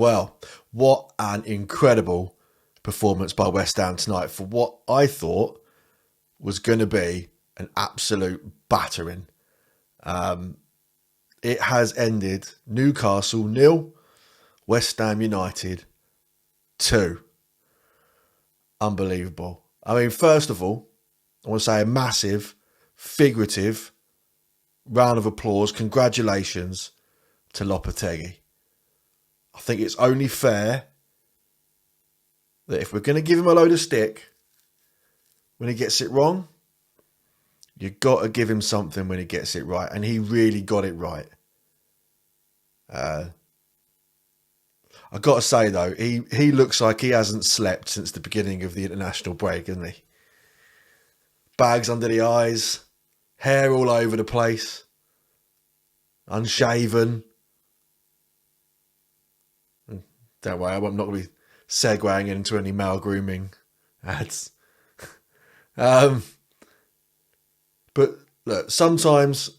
Well, what an incredible performance by West Ham tonight for what I thought was going to be an absolute battering. It has ended Newcastle 0, West Ham United 2. Unbelievable. I mean, first of all, I want to say a massive, figurative round of applause. Congratulations to Lopetegui. I think it's only fair that if we're going to give him a load of stick when he gets it wrong, you've got to give him something when he gets it right. And he really got it right. I've got to say, though, he looks like he hasn't slept since the beginning of the international break, hasn't he? Bags under the eyes, hair all over the place, unshaven. Don't worry, I'm not going to be segueing into any male grooming ads. But look, sometimes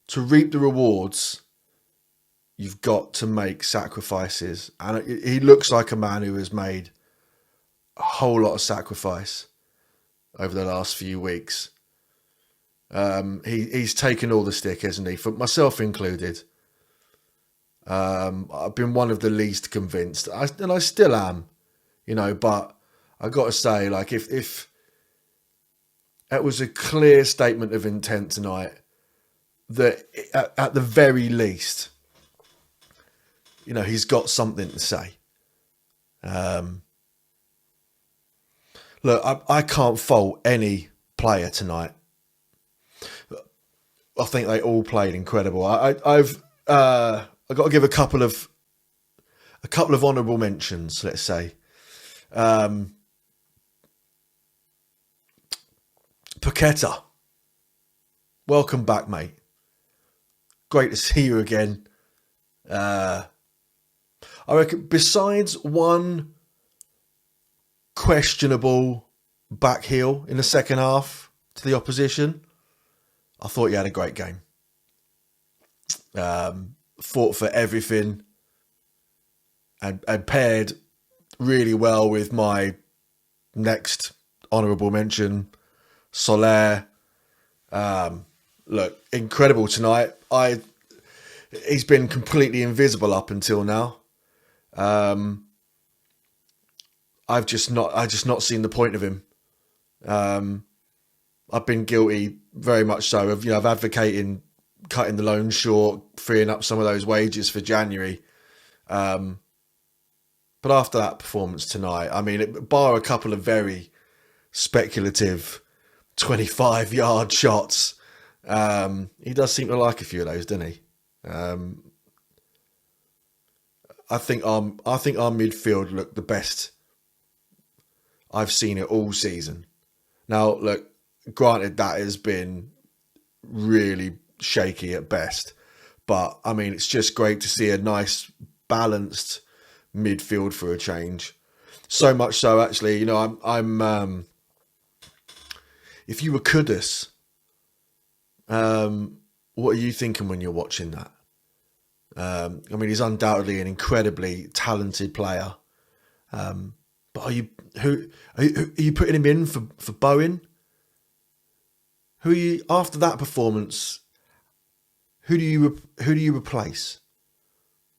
to reap the rewards, you've got to make sacrifices. And he looks like a man who has made a whole lot of sacrifice over the last few weeks. He's taken all the stick, hasn't he? For myself included. I've been one of the least convinced, and I still am, but I got to say, like, if it was a clear statement of intent tonight, that at the very least, he's got something to say. Look, I can't fault any player tonight. I think they all played incredible. I've got to give a couple of honourable mentions, let's say. Paqueta, welcome back, mate. Great to see you again. I reckon besides one questionable back heel in the second half to the opposition, I thought you had a great game. Fought for everything and paired really well with my next honourable mention, Soler. Look, incredible tonight. He's been completely invisible up until now. I've just not seen the point of him. I've been guilty, very much so, of advocating cutting the loan short, freeing up some of those wages for January. But after that performance tonight, I mean, bar a couple of very speculative 25-yard shots, he does seem to like a few of those, doesn't he? I think our midfield looked the best I've seen it all season. Now, look, granted that has been really shaky at best, but I mean, it's just great to see a nice balanced midfield for a change. So much so, actually, I'm if you were Kudus, what are you thinking when you're watching that? I mean, he's undoubtedly an incredibly talented player, but are you putting him in for Bowen? Who are you after that performance? Who do you replace?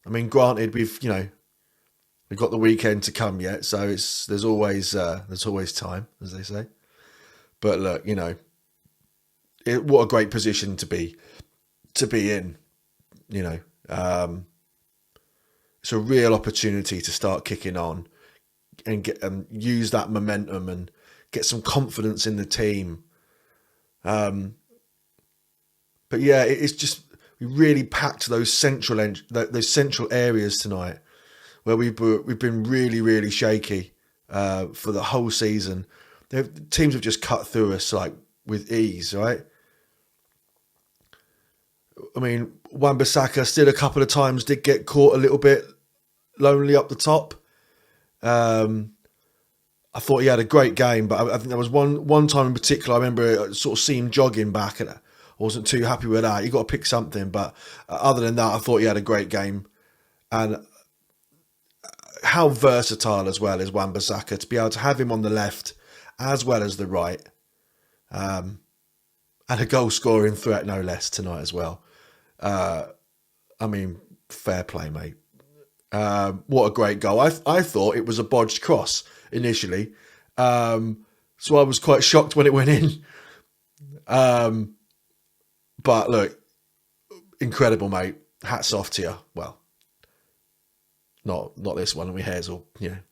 I mean, granted, we've got the weekend to come yet, so there's always time, as they say. But look, what a great position to be in. It's a real opportunity to start kicking on and use that momentum and get some confidence in the team. But yeah, it's just we really packed those central areas tonight where we've been really, really shaky for the whole season. The teams have just cut through us like with ease, right? I mean, Wan-Bissaka still a couple of times did get caught a little bit lonely up the top. I thought he had a great game, but I think there was one time in particular I remember sort of seeing him jogging back, and I wasn't too happy with that. You got to pick something, but other than that, I thought he had a great game. And how versatile as well is Wan-Bissaka to be able to have him on the left as well as the right. And a goal-scoring threat, no less, tonight as well. I mean, fair play, mate. What a great goal. I thought it was a bodged cross initially. So I was quite shocked when it went in. But look, incredible, mate. Hats off to you. Well, not this one, we Hazel, but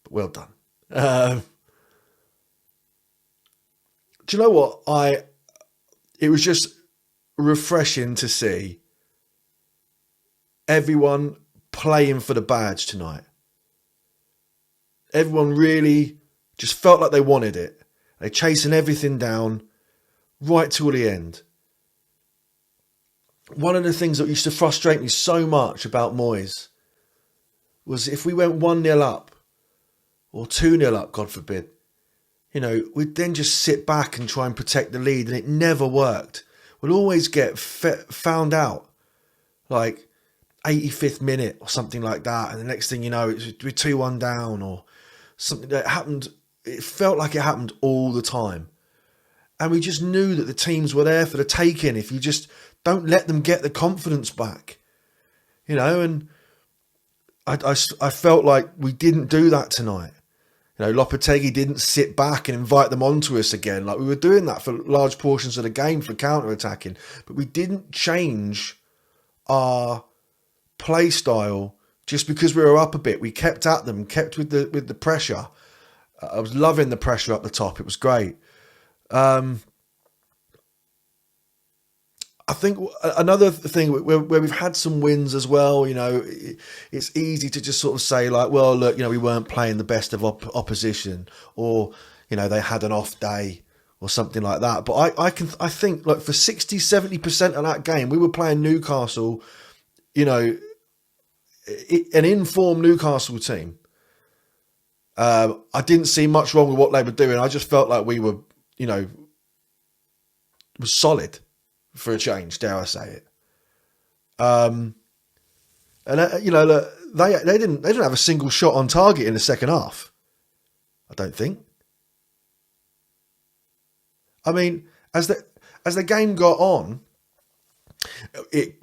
well done. Do you know what? It was just refreshing to see everyone playing for the badge tonight. Everyone really just felt like they wanted it. They're chasing everything down right till the end. One of the things that used to frustrate me so much about Moyes was if we went 1-0 up or 2-0 up, God forbid, we'd then just sit back and try and protect the lead, and it never worked. We'd always get found out like 85th minute or something like that, and the next thing you know, we're 2-1 down or something that happened. It felt like it happened all the time. And we just knew that the teams were there for the taking if you just don't let them get the confidence back. And I felt like we didn't do that tonight. Lopetegui didn't sit back and invite them onto us again. Like we were doing that for large portions of the game for counter-attacking. But we didn't change our play style just because we were up a bit. We kept at them, kept with the pressure. I was loving the pressure up the top. It was great. I think another thing where we've had some wins as well, it's easy to just sort of say like, well, look, we weren't playing the best of opposition, or, they had an off day or something like that. But I think like for 60-70% of that game, we were playing Newcastle, an informed Newcastle team. I didn't see much wrong with what they were doing. I just felt like we were, was solid for a change, dare I say it. And they didn't have a single shot on target in the second half. I don't think. I mean, as the game got on, it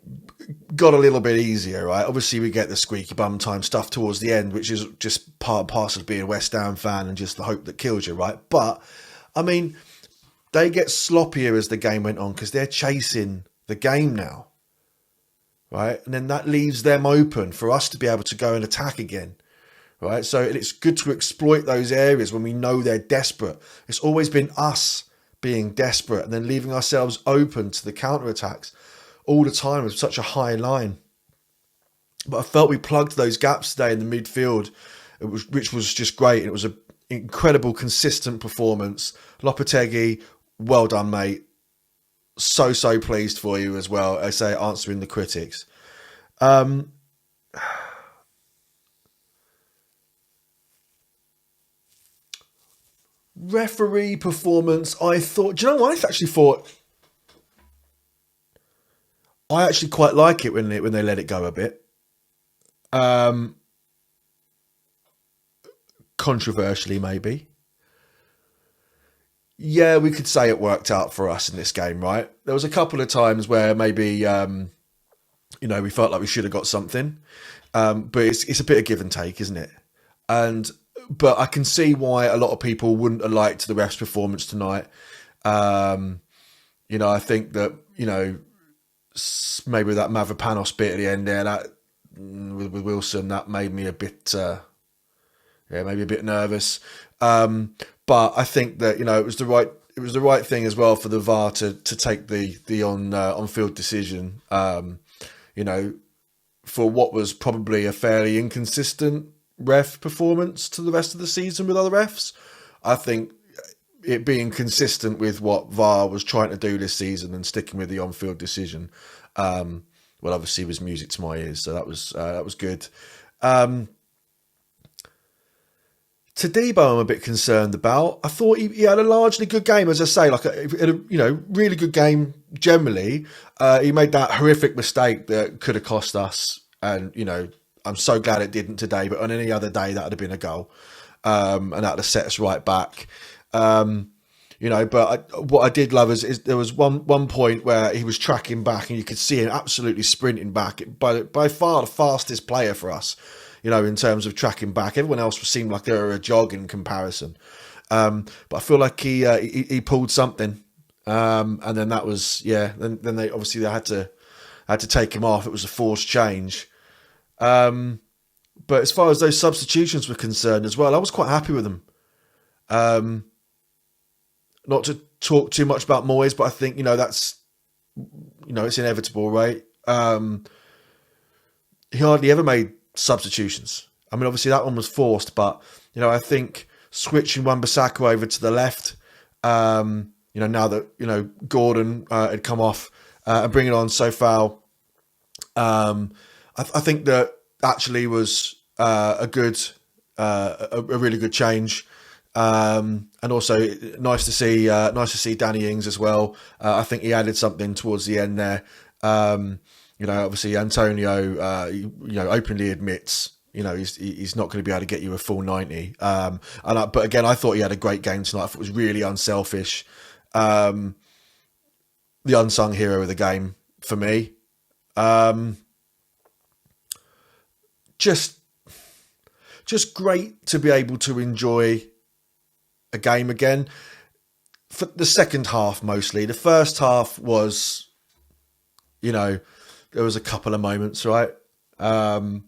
got a little bit easier, right? Obviously, we get the squeaky bum time stuff towards the end, which is just part and parcel of being a West Ham fan and just the hope that kills you, right? But, I mean, they get sloppier as the game went on because they're chasing the game now, right? And then that leaves them open for us to be able to go and attack again, right? So it's good to exploit those areas when we know they're desperate. It's always been us being desperate and then leaving ourselves open to the counter-attacks all the time with such a high line. But I felt we plugged those gaps today in the midfield, which was just great. It was an incredible, consistent performance. Lopetegui, well done, mate. So pleased for you as well. I say, answering the critics. Referee performance, I thought... Do you know what I actually thought? I actually quite like it when they let it go a bit. Controversially, maybe. Yeah, we could say it worked out for us in this game, right? There was a couple of times where maybe, we felt like we should have got something. But it's a bit of give and take, isn't it? But I can see why a lot of people wouldn't have liked the ref's performance tonight. I think that, maybe that Mavropanos bit at the end there, that with Wilson, that made me a bit, maybe a bit nervous. But I think that it was the right thing as well for the VAR to take the on-field decision. For what was probably a fairly inconsistent ref performance to the rest of the season with other refs, I think it being consistent with what VAR was trying to do this season and sticking with the on-field decision, obviously was music to my ears. So that was good. Todibo, I'm a bit concerned about. I thought he had a largely good game, as I say, like a really good game generally. He made that horrific mistake that could have cost us And, I'm so glad it didn't today, but on any other day, that would have been a goal. And that would have set us right back. What I did love is there was one point where he was tracking back and you could see him absolutely sprinting back. By far the fastest player for us, in terms of tracking back. Everyone else seemed like they were a jog in comparison. But I feel like he pulled something. And then that was, then they had to take him off. It was a forced change. But as far as those substitutions were concerned as well, I was quite happy with them. Not to talk too much about Moyes, but I think, that's, it's inevitable, right? He hardly ever made substitutions. I mean, obviously that one was forced, but, I think switching Wan-Bissaka over to the left, now that, Gordon had come off and bringing on Soucek, I think that actually was a really good change. And also nice to see Danny Ings as well. I think he added something towards the end there. Obviously Antonio, openly admits, he's not going to be able to get you a full 90. But again, I thought he had a great game tonight. I thought it was really unselfish. The unsung hero of the game for me. Just great to be able to enjoy a game again. For the second half mostly. The first half was, there was a couple of moments, right? But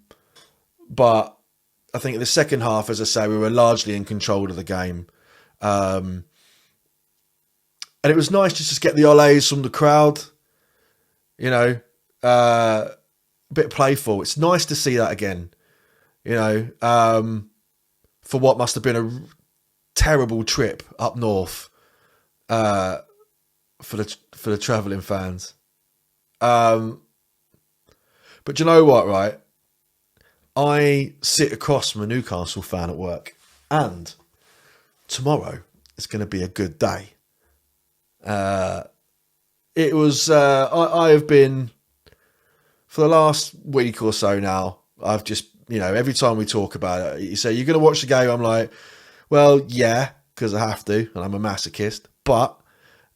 I think in the second half, as I say, we were largely in control of the game. And it was nice to just get the olés from the crowd, a bit playful. It's nice to see that again, for what must have been a terrible trip up north for the travelling fans. But you know what, right? I sit across from a Newcastle fan at work, and tomorrow is going to be a good day. It was, I have been, for the last week or so now, I've just, every time we talk about it, you say, you're going to watch the game? I'm like, well, yeah, because I have to, and I'm a masochist. But,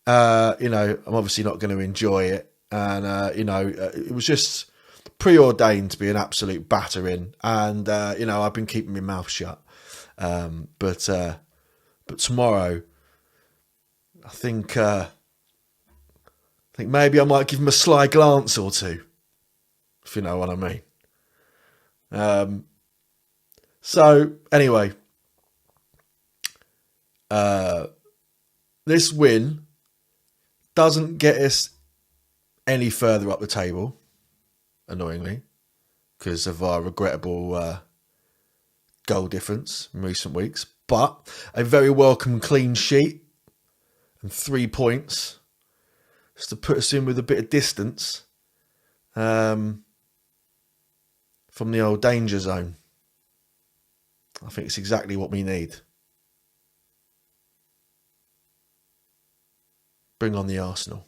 I'm obviously not going to enjoy it. And, it was just preordained to be an absolute battering. And, I've been keeping my mouth shut. But tomorrow, I think maybe I might give him a sly glance or two, if you know what I mean. So anyway, this win doesn't get us any further up the table, annoyingly, because of our regrettable goal difference in recent weeks. But a very welcome clean sheet and 3 points just to put us in with a bit of distance from the old danger zone. I think it's exactly what we need. Bring on the Arsenal.